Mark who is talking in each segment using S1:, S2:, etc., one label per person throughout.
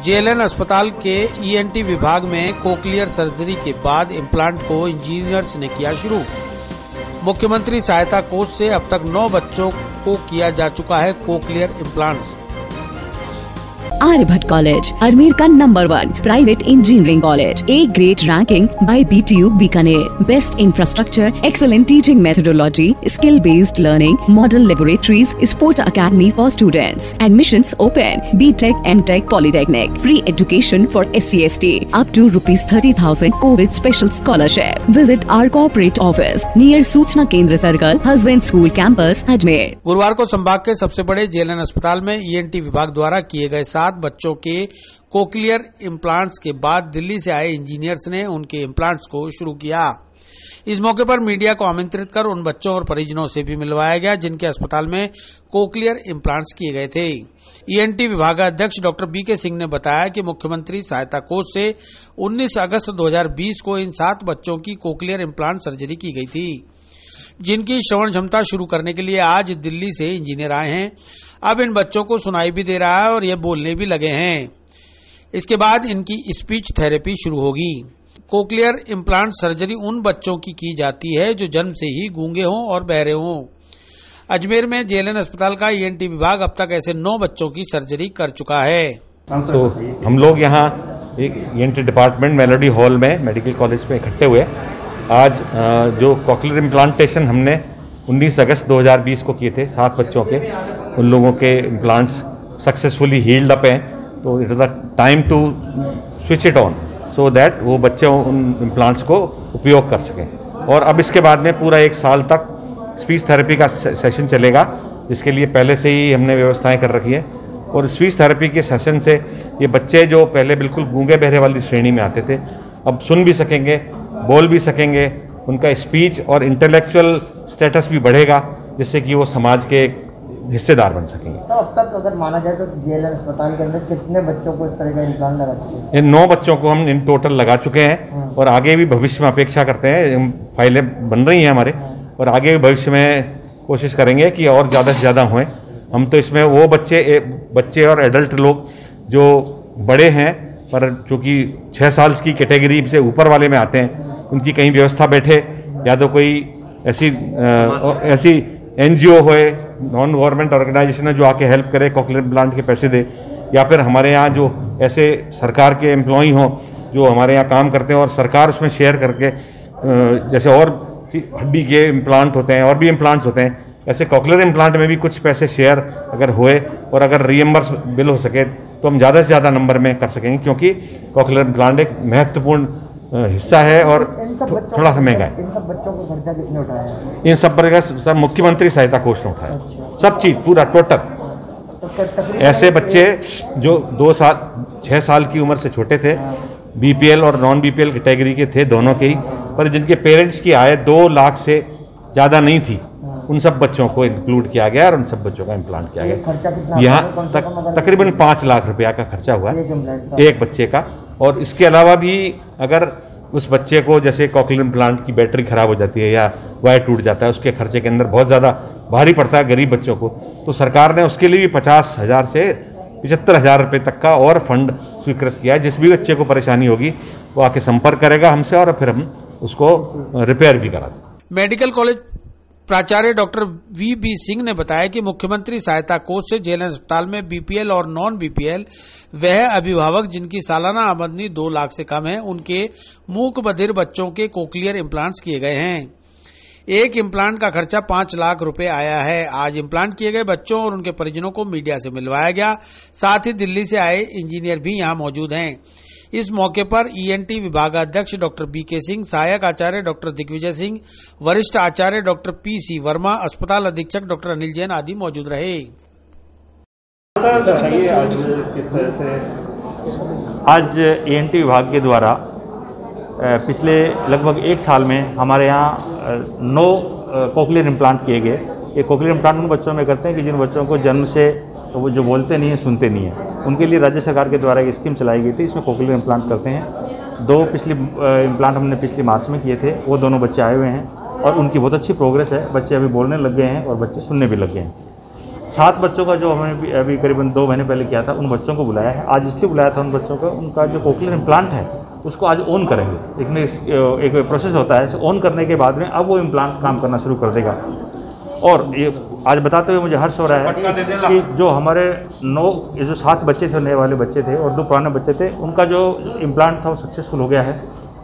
S1: JLN अस्पताल के ENT विभाग में कोक्लियर सर्जरी के बाद इम्प्लांट को इंजीनियर्स ने किया शुरू। मुख्यमंत्री सहायता कोष से अब तक 9 बच्चों को किया जा चुका है cochlear implants.
S2: Aryabhatta College, Ajmer का number 1 private engineering college, A grade ranking by BTU Bikaner, best infrastructure, excellent teaching methodology, skill based learning, model laboratories, sports academy for students, admissions open, BTech, MTech, polytechnic, free education for SC/ST, up to ₹30,000 COVID special scholarship. Visit our corporate office near सूचना केंद्र circle, husband school campus, Ajmer.
S1: गुरुवार को संभाग के सबसे बड़े JLN अस्पताल में ईएनटी विभाग द्वारा किए गए 7 बच्चों के कोक्लियर इम्प्लांट्स के बाद दिल्ली से आए इंजीनियर्स ने उनके इम्प्लांट्स को शुरू किया। इस मौके पर मीडिया को आमंत्रित कर उन बच्चों और परिजनों से भी मिलवाया गया जिनके अस्पताल में कोक्लियर इम्प्लांट्स किए गए थे। ईएनटी विभागाध्यक्ष डॉक्टर बीके सिंह ने बताया कि मुख्यमंत्री सहायता कोष से 19 अगस्त 2020 को इन 7 बच्चों की कोक्लियर इम्प्लांट सर्जरी की गई थी, जिनकी श्रवण क्षमता शुरू करने के लिए आज दिल्ली से इंजीनियर आए हैं। अब इन बच्चों को सुनाई भी दे रहा है और ये बोलने भी लगे हैं। इसके बाद इनकी स्पीच थेरेपी शुरू होगी। कोक्लियर इम्प्लांट सर्जरी उन बच्चों की जाती है जो जन्म से ही गूंगे हों और बहरे हों। अजमेर में जेएलएन अस्पताल का ईएनटी विभाग अब तक ऐसे 9 बच्चों की सर्जरी कर चुका है।
S3: तो हम लोग यहाँ एक ईएनटी डिपार्टमेंट मेलोडी हॉल में मेडिकल कॉलेज में इकट्ठे हुए। आज जो कोक्लियर इम्प्लांटेशन हमने 19 अगस्त 2020 को किए थे 7 बच्चों के, उन लोगों के इम्प्लांट्स सक्सेसफुली हील्ड अप हैं। तो it is the time to switch it on so that वो बच्चे उन इम्प्लांट्स को उपयोग कर सकें। और अब इसके बाद में पूरा 1 साल तक स्पीच थेरेपी का सेशन चलेगा, जिसके लिए पहले से ही हमने व्यवस्थाएं कर रखी है। और स्पीच थेरेपी के सेशन से ये बच्चे जो पहले बिल्कुल गूंगे बहरे वाली श्रेणी में आते थे, अब सुन भी सकेंगे, बोल भी सकेंगे। उनका स्पीच और इंटेलेक्चुअल स्टेटस भी बढ़ेगा, जिससे कि वो समाज के हिस्सेदार बन सकेंगे।
S4: तो अब तक अगर माना जाए तो जेएलएन अस्पताल के अंदर कितने बच्चों को इस तरह का इम्प्लांट लगा चुके हैं?
S3: इन 9 बच्चों को हम इन टोटल लगा चुके हैं और आगे भी भविष्य में अपेक्षा करते हैं। फाइलें बन रही हैं हमारे और आगे भी भविष्य में कोशिश करेंगे कि और ज़्यादा से ज़्यादा हों। हम तो इसमें वो बच्चे और एडल्ट लोग जो बड़े हैं पर चूँकि 6 साल की कैटेगरी से ऊपर वाले में आते हैं, उनकी कहीं व्यवस्था बैठे या तो कोई ऐसी NGO होए, नॉन गवर्नमेंट ऑर्गेनाइजेशन है जो आके हेल्प करे, कोक्लियर इम्प्लांट के पैसे दे, या फिर हमारे यहाँ जो ऐसे सरकार के एम्प्लॉई हों जो हमारे यहाँ काम करते हैं और सरकार उसमें शेयर करके, जैसे और हड्डी के इम्प्लांट होते हैं और भी इम्प्लांट्स होते हैं, ऐसे कोक्लियर इम्प्लांट में भी कुछ पैसे शेयर अगर हुए और अगर रीएम्बर्स बिल हो सके तो हम ज़्यादा से ज़्यादा नंबर में कर सकेंगे, क्योंकि कोक्लियर इम्प्लांट एक महत्वपूर्ण हिस्सा है और थोड़ा सा महंगा है।
S4: इन सब बच्चों को खर्चा कितने उठाया है?
S3: इन सब पर सब मुख्यमंत्री सहायता कोष ने उठाया।
S4: अच्छा।
S3: सब चीज़ पूरा टोटल। ऐसे बच्चे जो 6 साल की उम्र से छोटे थे, BPL और नॉन BPL कैटेगरी के थे दोनों के ही, पर जिनके पेरेंट्स की आय 2 लाख से ज़्यादा नहीं थी, उन सब बच्चों को इंक्लूड किया गया और उन सब बच्चों का इम्प्लांट किया गया।
S4: खर्चा कितना?
S3: यहाँ तकरीबन 5 लाख रुपया का खर्चा हुआ एक बच्चे का। और इसके अलावा भी अगर उस बच्चे को जैसे कोक्लियर इम्प्लांट की बैटरी खराब हो जाती है या वायर टूट जाता है, उसके खर्चे के अंदर बहुत ज़्यादा भारी पड़ता है गरीब बच्चों को, तो सरकार ने उसके लिए भी 50,000 से 75,000 रुपये तक का और फंड स्वीकृत किया है। जिस भी बच्चे को परेशानी होगी वो आके संपर्क करेगा हमसे और फिर हम उसको रिपेयर भी करा दें।
S1: मेडिकल कॉलेज प्राचार्य डॉक्टर VB सिंह ने बताया कि मुख्यमंत्री सहायता कोष से जेएलएन अस्पताल में BPL और नॉन BPL वह अभिभावक जिनकी सालाना आमदनी 2 लाख से कम है, उनके मूक बधिर बच्चों के कोक्लियर इम्प्लांट्स किए गए हैं। एक इम्प्लांट का खर्चा 5 लाख रुपए आया है। आज इम्प्लांट किए गए बच्चों और उनके परिजनों को मीडिया से मिलवाया गया। साथ ही दिल्ली से आए इंजीनियर भी यहां मौजूद हैं। इस मौके पर ईएनटी विभागाध्यक्ष डॉक्टर बीके सिंह, सहायक आचार्य डॉक्टर दिग्विजय सिंह, वरिष्ठ आचार्य डॉक्टर PC वर्मा, अस्पताल अधीक्षक डॉक्टर अनिल जैन आदि मौजूद रहे।
S5: आज ईएनटी विभाग के द्वारा पिछले लगभग 1 साल में हमारे यहाँ 9 कोक्लियर इम्प्लांट किए गए। ये कोक्लियर इम्प्लांट उन बच्चों में करते हैं कि जिन बच्चों को जन्म से तो वो जो बोलते नहीं हैं, सुनते नहीं हैं, उनके लिए राज्य सरकार के द्वारा एक स्कीम चलाई गई थी। इसमें कोक्लियर इम्प्लांट करते हैं। 2 इम्प्लांट हमने पिछली मार्च में किए थे, वो दोनों बच्चे आए हुए हैं और उनकी बहुत अच्छी प्रोग्रेस है। बच्चे अभी बोलने लग गए हैं और बच्चे सुनने भी लग गए हैं। 7 बच्चों का जो हमने अभी करीबन 2 महीने पहले किया था, उन बच्चों को बुलाया है। आज इसलिए बुलाया था उन बच्चों को, उनका जो कोक्लियर इम्प्लांट है उसको आज ऑन करेंगे। एक प्रोसेस होता है, ऑन करने के बाद में अब वो इम्प्लांट काम करना शुरू कर देगा। और ये आज बताते हुए मुझे हर्ष हो रहा है कि जो हमारे 7 बच्चे थे, नए वाले बच्चे थे और 2 पुराने बच्चे थे, उनका जो इम्प्लांट था वो सक्सेसफुल हो गया है।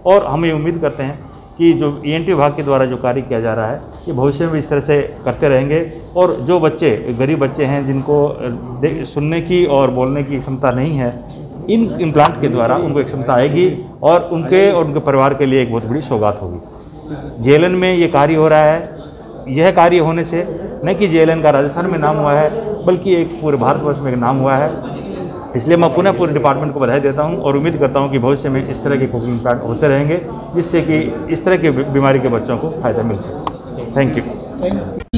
S5: और हम ये उम्मीद करते हैं कि जो ENT विभाग के द्वारा जो कार्य किया जा रहा है ये भविष्य में इस तरह से करते रहेंगे। और जो बच्चे गरीब बच्चे हैं जिनको सुनने की और बोलने की क्षमता नहीं है, इन इम्प्लांट के द्वारा उनको एक क्षमता आएगी और उनके परिवार के लिए एक बहुत बड़ी सौगात होगी। JLN में ये कार्य हो रहा है। यह कार्य होने से न कि JLN का राजस्थान में नाम हुआ है, बल्कि एक पूरे भारतवर्ष में एक नाम हुआ है। इसलिए मैं पुनः पूरे डिपार्टमेंट को बधाई देता हूं और उम्मीद करता हूं कि भविष्य में इस तरह के कोक्लियर इम्प्लांट होते रहेंगे, जिससे कि इस तरह की बीमारी के बच्चों को फ़ायदा मिल सके। Thank you.